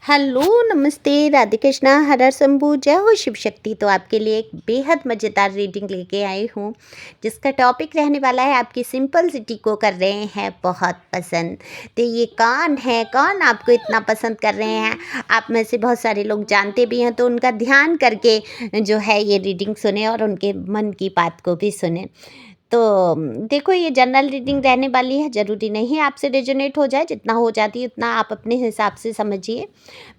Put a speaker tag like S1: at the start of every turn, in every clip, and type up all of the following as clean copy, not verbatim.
S1: Hello, नमस्ते, राधे कृष्णा, हर हर शंभू, जय हो शिव शक्ति। तो आपके लिए एक बेहद मज़ेदार रीडिंग लेके आई हूँ, जिसका टॉपिक रहने वाला है आपकी सिंपल सिटी को कर रहे हैं बहुत पसंद। तो ये कौन है, कौन आपको इतना पसंद कर रहे हैं? आप में से बहुत सारे लोग जानते भी हैं, तो उनका ध्यान करके जो है ये रीडिंग सुने और उनके मन की बात को भी सुने। तो देखो, ये जनरल रीडिंग रहने वाली है, ज़रूरी नहीं आपसे रेजोनेट हो जाए, जितना हो जाती है उतना आप अपने हिसाब से समझिए।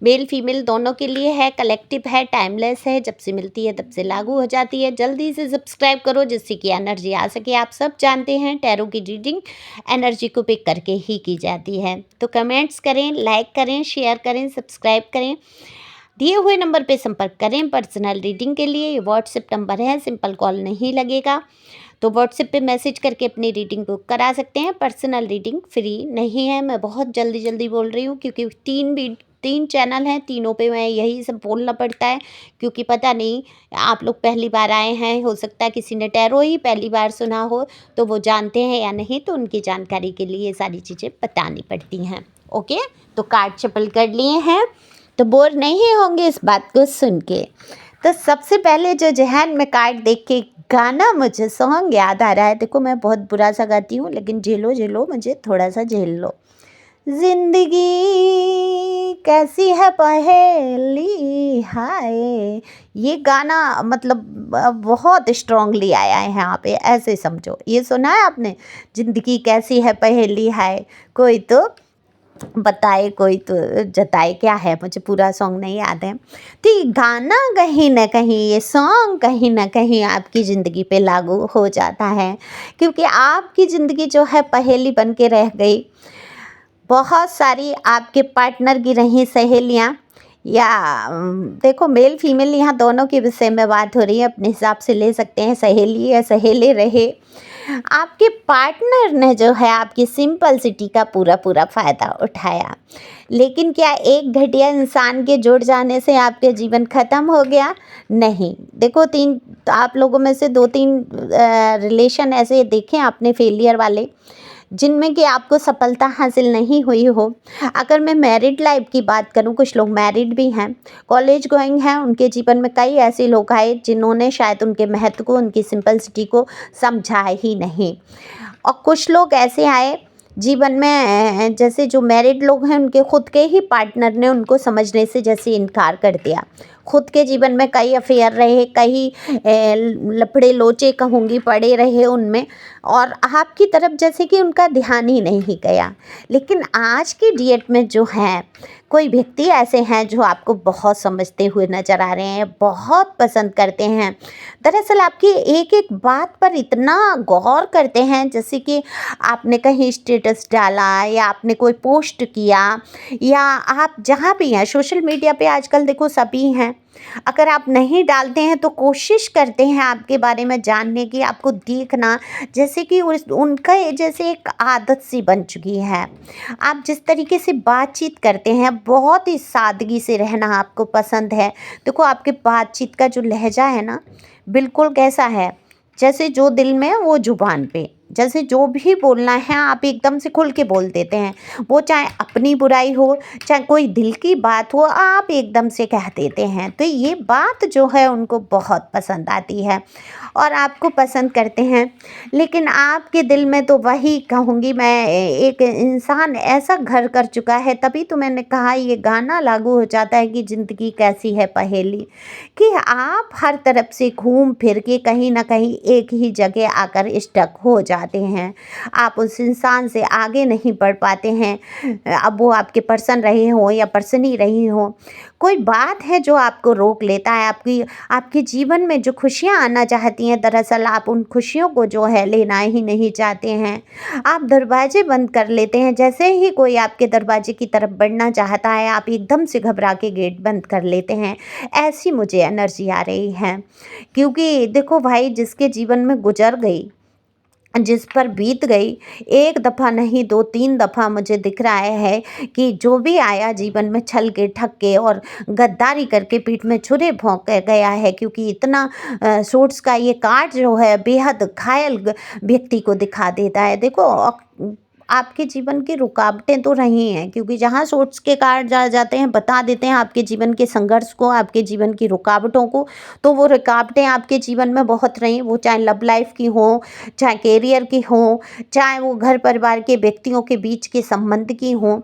S1: मेल फीमेल दोनों के लिए है, कलेक्टिव है, टाइमलेस है, जब से मिलती है तब से लागू हो जाती है। जल्दी से सब्सक्राइब करो जिससे कि एनर्जी आ सके। आप सब जानते हैं टैरो की रीडिंग एनर्जी को पिक करके ही की जाती है। तो कमेंट्स करें, लाइक करें, शेयर करें, सब्सक्राइब करें, दिए हुए नंबर पे संपर्क करें पर्सनल रीडिंग के लिए। ये व्हाट्सएप नंबर है, सिंपल कॉल नहीं लगेगा, तो व्हाट्सएप पे मैसेज करके अपनी रीडिंग बुक करा सकते हैं। पर्सनल रीडिंग फ्री नहीं है, मैं बहुत जल्दी जल्दी बोल रही हूँ क्योंकि तीन चैनल हैं, तीनों पे मैं यही सब बोलना पड़ता है, क्योंकि पता नहीं आप लोग पहली बार आए हैं, हो सकता है किसी ने टैरो ही पहली बार सुना हो, तो वो जानते हैं या नहीं, तो उनकी जानकारी के लिए ये सारी चीज़ें बतानी पड़ती हैं। ओके, तो कार्ड शफल कर लिए हैं तो बोर नहीं होंगे इस बात को सुन के। तो सबसे पहले जो जहन में कार्ड देख के गाना, मुझे सॉन्ग याद आ रहा है। देखो, मैं बहुत बुरा सा गाती हूँ, लेकिन झेलो झेलो, मुझे थोड़ा सा झेल लो। जिंदगी कैसी है पहेली हाय, ये गाना मतलब बहुत स्ट्रांगली आया है यहाँ पे, ऐसे समझो। ये सुना है आपने, जिंदगी कैसी है पहेली हाय, कोई तो बताए, कोई तो जताए, क्या है, मुझे पूरा सॉन्ग नहीं याद है। तो ये गाना कहीं ना कहीं, ये सॉन्ग कहीं ना कहीं आपकी ज़िंदगी पे लागू हो जाता है, क्योंकि आपकी ज़िंदगी जो है पहेली बन के रह गई। बहुत सारी आपके पार्टनर की रही सहेलियाँ, या देखो मेल फीमेल यहाँ दोनों के विषय में बात हो रही है, अपने हिसाब से ले सकते हैं, सहेली या सहेले रहे। आपके पार्टनर ने जो है आपकी सिंपल सिटी का पूरा पूरा फ़ायदा उठाया, लेकिन क्या एक घटिया इंसान के जुड़ जाने से आपके जीवन ख़त्म हो गया? नहीं। देखो, तीन आप लोगों में से दो तीन रिलेशन ऐसे देखें आपने फेलियर वाले, जिनमें कि आपको सफलता हासिल नहीं हुई हो। अगर मैं मैरिड लाइफ की बात करूं, कुछ लोग मैरिड भी हैं, कॉलेज गोइंग हैं, उनके जीवन में कई ऐसे लोग आए जिन्होंने शायद उनके महत्व को, उनकी सिंपलिसिटी को समझा ही नहीं। और कुछ लोग ऐसे आए जीवन में, जैसे जो मैरिड लोग हैं, उनके खुद के ही पार्टनर ने उनको समझने से जैसे इनकार कर दिया। खुद के जीवन में कई अफेयर रहे, कई लफड़े लोचे कहूँगी पड़े रहे उनमें, और आपकी तरफ जैसे कि उनका ध्यान ही नहीं गया। लेकिन आज की डेट में जो है, कोई व्यक्ति ऐसे हैं जो आपको बहुत समझते हुए नज़र आ रहे हैं, बहुत पसंद करते हैं। दरअसल आपकी एक एक बात पर इतना गौर करते हैं, जैसे कि आपने कहीं स्टेटस डाला, या आपने कोई पोस्ट किया, या आप जहाँ भी हैं सोशल मीडिया पे, आजकल देखो सभी हैं, अगर आप नहीं डालते हैं तो कोशिश करते हैं आपके बारे में जानने की, आपको देखना, जैसे कि उनका जैसे एक आदत सी बन चुकी है। आप जिस तरीके से बातचीत करते हैं, बहुत ही सादगी से रहना आपको पसंद है। देखो, आपके बातचीत का जो लहजा है ना, बिल्कुल कैसा है, जैसे जो दिल में वो जुबान पे, जैसे जो भी बोलना है आप एकदम से खुल के बोल देते हैं। वो चाहे अपनी बुराई हो, चाहे कोई दिल की बात हो, आप एकदम से कह देते हैं। तो ये बात जो है उनको बहुत पसंद आती है और आपको पसंद करते हैं। लेकिन आपके दिल में तो वही कहूँगी मैं, एक इंसान ऐसा घर कर चुका है, तभी तो मैंने कहा ये गाना लागू हो जाता है कि ज़िंदगी कैसी है पहेली, कि आप हर तरफ से घूम फिर के कहीं ना कहीं एक ही जगह आकर स्टक हो जाते हैं। आप उस इंसान से आगे नहीं बढ़ पाते हैं, अब वो आपके पर्सन रहे हो या पर्सन ही रही हो। कोई बात है जो आपको रोक लेता है, आपके जीवन में जो खुशियाँ आना चाहती हैं, दरअसल आप उन खुशियों को जो है लेना ही नहीं चाहते हैं। आप दरवाजे बंद कर लेते हैं, जैसे ही कोई आपके दरवाजे की तरफ बढ़ना चाहता है, आप एकदम से घबरा के गेट बंद कर लेते हैं। ऐसी मुझे एनर्जी आ रही है, क्योंकि देखो भाई, जिसके जीवन में गुजर गई, जिस पर बीत गई, एक दफ़ा नहीं दो तीन दफ़ा मुझे दिख रहा है कि जो भी आया जीवन में छल के ठग के और गद्दारी करके पीठ में छुरे भोंक के गया है, क्योंकि इतना सोर्ट्स का ये कार्ड जो है बेहद घायल व्यक्ति को दिखा देता है। देखो, आपके जीवन की रुकावटें तो रही हैं, क्योंकि जहाँ सोच के कार्ड जा जाते हैं बता देते हैं आपके जीवन के संघर्ष को, आपके जीवन की रुकावटों को। तो वो रुकावटें आपके जीवन में बहुत रही, वो चाहे लव लाइफ की हो, चाहे कैरियर की हो, चाहे वो घर परिवार के व्यक्तियों के बीच के संबंध की हो।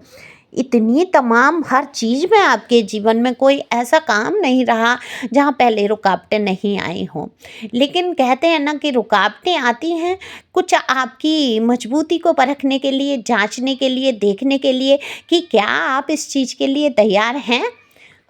S1: इतनी तमाम हर चीज़ में आपके जीवन में कोई ऐसा काम नहीं रहा जहाँ पहले रुकावटें नहीं आई हों। लेकिन कहते हैं ना कि रुकावटें आती हैं कुछ आपकी मजबूती को परखने के लिए, जांचने के लिए, देखने के लिए कि क्या आप इस चीज़ के लिए तैयार हैं।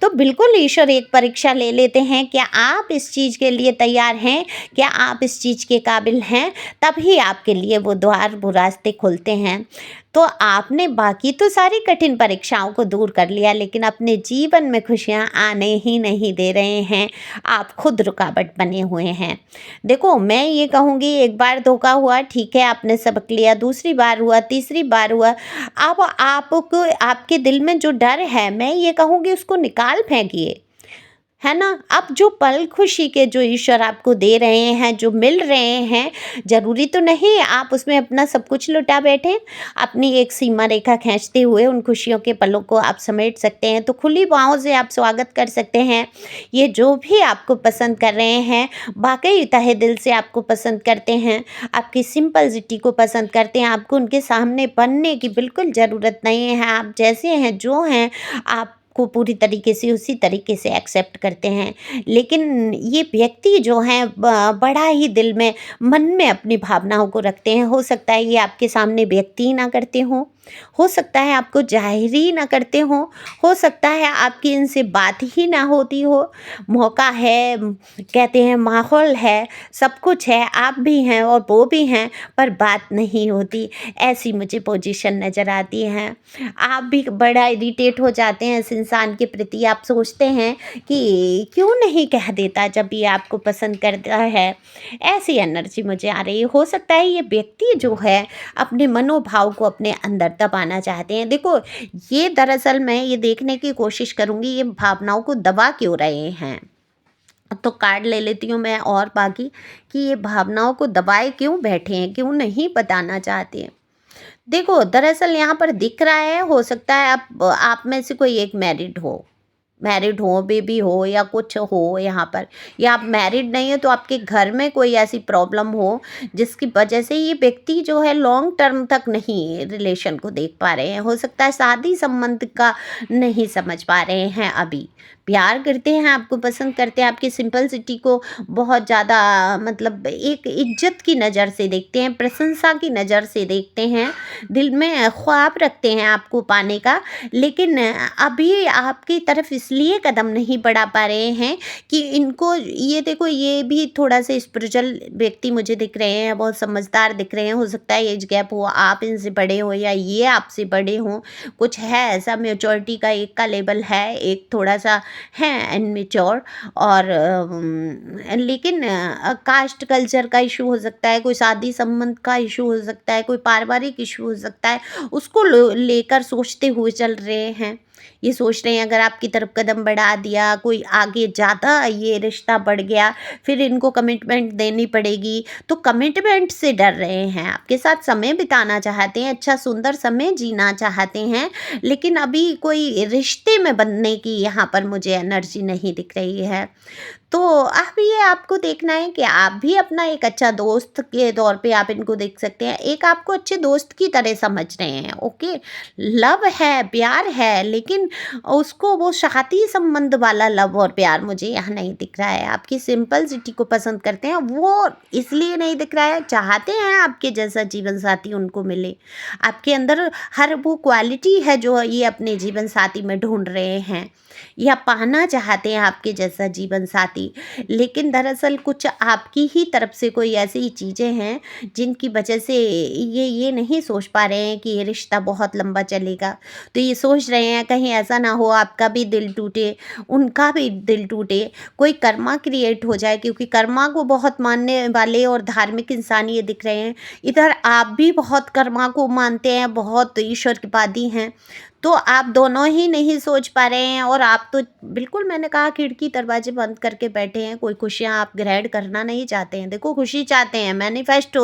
S1: तो बिल्कुल ईश्वर एक परीक्षा ले लेते हैं, क्या आप इस चीज़ के लिए तैयार हैं, क्या आप इस चीज़ के काबिल हैं, तभी आपके लिए वो द्वार, वो रास्ते खुलते हैं। तो आपने बाकी तो सारी कठिन परीक्षाओं को दूर कर लिया, लेकिन अपने जीवन में खुशियाँ आने ही नहीं दे रहे हैं। आप खुद रुकावट बने हुए हैं। देखो, मैं ये कहूँगी, एक बार धोखा हुआ, ठीक है, आपने सबक लिया, दूसरी बार हुआ, तीसरी बार हुआ, अब आपको आपके दिल में जो डर है, मैं ये कहूँगी उसको निकाल फेंकिए, है ना। अब जो पल खुशी के जो ईश्वर आपको दे रहे हैं, जो मिल रहे हैं, ज़रूरी तो नहीं आप उसमें अपना सब कुछ लुटा बैठें। अपनी एक सीमा रेखा खींचते हुए उन खुशियों के पलों को आप समेट सकते हैं। तो खुली बाहों से आप स्वागत कर सकते हैं। ये जो भी आपको पसंद कर रहे हैं, वाकई तहे दिल से आपको पसंद करते हैं, आपकी सिंपलिसिटी को पसंद करते हैं। आपको उनके सामने बनने की बिल्कुल ज़रूरत नहीं है। आप जैसे हैं, जो हैं, आप को पूरी तरीके से उसी तरीके से एक्सेप्ट करते हैं। लेकिन ये व्यक्ति जो हैं बड़ा ही दिल में, मन में अपनी भावनाओं को रखते हैं। हो सकता है ये आपके सामने व्यक्ति ही ना करते हों, हो सकता है आपको जाहिर ही ना करते हों, हो सकता है आपकी इनसे बात ही ना होती हो। मौका है, कहते हैं माहौल है, सब कुछ है, आप भी हैं और वो भी हैं, पर बात नहीं होती। ऐसी मुझे पोजीशन नज़र आती है। आप भी बड़ा इरिटेट हो जाते हैं इस इंसान के प्रति। आप सोचते हैं कि क्यों नहीं कह देता जब ये आपको पसंद करता है। ऐसी एनर्जी मुझे आ रही है। हो सकता है ये व्यक्ति जो है अपने मनोभाव को अपने अंदर दबाना चाहते हैं। देखो, ये दरअसल मैं ये देखने की कोशिश करूँगी ये भावनाओं को दबा क्यों रहे हैं। तो कार्ड ले लेती हूँ मैं और बाकी कि ये भावनाओं को दबाए क्यों बैठे हैं, क्यों नहीं बताना चाहते हैं। देखो, दरअसल यहाँ पर दिख रहा है, हो सकता है आप में से कोई एक मैरिड हो, बेबी हो या कुछ हो यहाँ पर, या आप मैरिड नहीं है तो आपके घर में कोई ऐसी प्रॉब्लम हो जिसकी वजह से ये व्यक्ति जो है लॉन्ग टर्म तक नहीं रिलेशन को देख पा रहे हैं। हो सकता है शादी संबंध का नहीं समझ पा रहे हैं। अभी प्यार करते हैं, आपको पसंद करते हैं, आपकी सिंपलिसिटी को बहुत ज़्यादा मतलब एक इज्जत की नज़र से देखते हैं, प्रशंसा की नज़र से देखते हैं, दिल में ख्वाब रखते हैं आपको पाने का। लेकिन अभी आपकी तरफ इसलिए कदम नहीं बढ़ा पा रहे हैं कि इनको ये देखो, ये भी थोड़ा सा स्पिरिचुअल व्यक्ति मुझे दिख रहे हैं, बहुत समझदार दिख रहे हैं। हो सकता है एज गैप हो, आप इनसे बड़े हो या ये आपसे बड़े हों, कुछ है ऐसा। मैच्योरिटी का एक का लेवल है, एक थोड़ा सा है इनमेच्योर। और लेकिन कास्ट कल्चर का इशू हो सकता है, कोई शादी संबंध का इशू हो सकता है, कोई पारिवारिक इशू हो सकता है, उसको लेकर सोचते हुए चल रहे हैं। ये सोच रहे हैं अगर आपकी तरफ कदम बढ़ा दिया, कोई आगे ज़्यादा ये रिश्ता बढ़ गया, फिर इनको कमिटमेंट देनी पड़ेगी, तो कमिटमेंट से डर रहे हैं। आपके साथ समय बिताना चाहते हैं, अच्छा सुंदर समय जीना चाहते हैं, लेकिन अभी कोई रिश्ते में बनने की यहाँ पर मुझे एनर्जी नहीं दिख रही है। तो अब ये आपको देखना है कि आप भी अपना एक अच्छा दोस्त के तौर पे आप इनको देख सकते हैं, एक आपको अच्छे दोस्त की तरह समझ रहे हैं। ओके, लव है, प्यार है, लेकिन उसको वो शादी संबंध वाला लव और प्यार मुझे यहाँ नहीं दिख रहा है। आपकी सिंपलिसिटी को पसंद करते हैं, वो इसलिए नहीं दिख रहा है, चाहते हैं आपके जैसा जीवन साथी उनको मिले। आपके अंदर हर वो क्वालिटी है जो ये अपने जीवन साथी में ढूंढ रहे हैं या पाना चाहते हैं आपके जैसा जीवन साथी। लेकिन दरअसल कुछ आपकी ही तरफ से कोई ऐसी चीज़ें हैं जिनकी वजह से ये नहीं सोच पा रहे हैं कि ये रिश्ता बहुत लंबा चलेगा। तो ये सोच रहे हैं कहीं ऐसा ना हो आपका भी दिल टूटे, उनका भी दिल टूटे, कोई कर्मा क्रिएट हो जाए, क्योंकि कर्मा को बहुत मानने वाले और धार्मिक इंसान ये दिख रहे हैं। इधर आप भी बहुत कर्मा को मानते हैं, बहुत ईश्वरवादी हैं। तो आप दोनों ही नहीं सोच पा रहे हैं और आप तो बिल्कुल, मैंने कहा, खिड़की दरवाजे बंद करके बैठे हैं, कोई खुशियाँ आप ग्रहण करना नहीं चाहते हैं। देखो, खुशी चाहते हैं, मैनिफेस्ट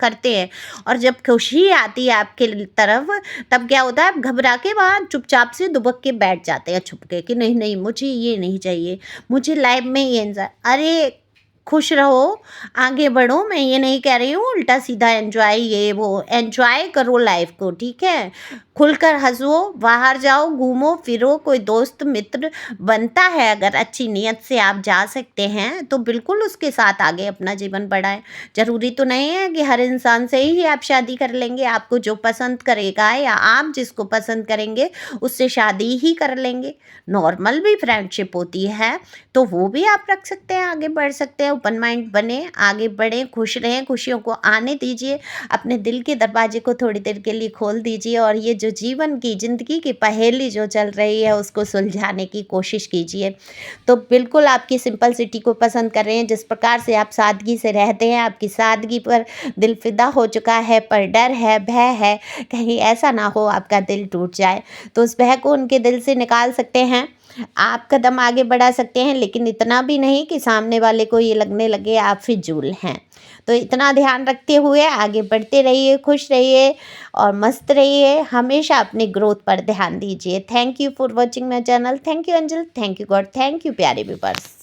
S1: करते हैं, और जब खुशी आती है आपके तरफ, तब क्या होता है, आप घबरा के वहाँ चुपचाप से दुबक के बैठ जाते हैं छुप के, कि नहीं नहीं, मुझे ये नहीं चाहिए, मुझे लाइफ में ये अरे खुश रहो, आगे बढ़ो। मैं ये नहीं कह रही हूँ उल्टा सीधा एंजॉय, ये वो एंजॉय करो लाइफ को, ठीक है। खुलकर हंसो, बाहर जाओ, घूमो फिरो, कोई दोस्त मित्र बनता है, अगर अच्छी नीयत से आप जा सकते हैं तो बिल्कुल उसके साथ आगे अपना जीवन बढ़ाएं। ज़रूरी तो नहीं है कि हर इंसान से ही आप शादी कर लेंगे। आपको जो पसंद करेगा या आप जिसको पसंद करेंगे उससे शादी ही कर लेंगे। नॉर्मल भी फ्रेंडशिप होती है, तो वो भी आप रख सकते हैं, आगे बढ़ सकते हैं। ओपन माइंड बने, आगे बढ़ें, खुश रहें, खुशियों को आने दीजिए, अपने दिल के दरवाजे को थोड़ी देर के लिए खोल दीजिए, और ये जो जीवन की, ज़िंदगी की पहेली जो चल रही है उसको सुलझाने की कोशिश कीजिए। तो बिल्कुल आपकी सिंपलिसिटी को पसंद कर रहे हैं, जिस प्रकार से आप सादगी से रहते हैं, आपकी सादगी पर दिल फिदा हो चुका है, पर डर है, भय है, कहीं ऐसा ना हो आपका दिल टूट जाए, तो उस भय को उनके दिल से निकाल सकते हैं। आप कदम आगे बढ़ा सकते हैं, लेकिन इतना भी नहीं कि सामने वाले को ये लगने लगे आप फिजूल हैं। तो इतना ध्यान रखते हुए आगे बढ़ते रहिए, खुश रहिए और मस्त रहिए। हमेशा अपने ग्रोथ पर ध्यान दीजिए। Thank you for watching my channel. Thank you angel, thank you God, thank you प्यारे व्यूअर्स।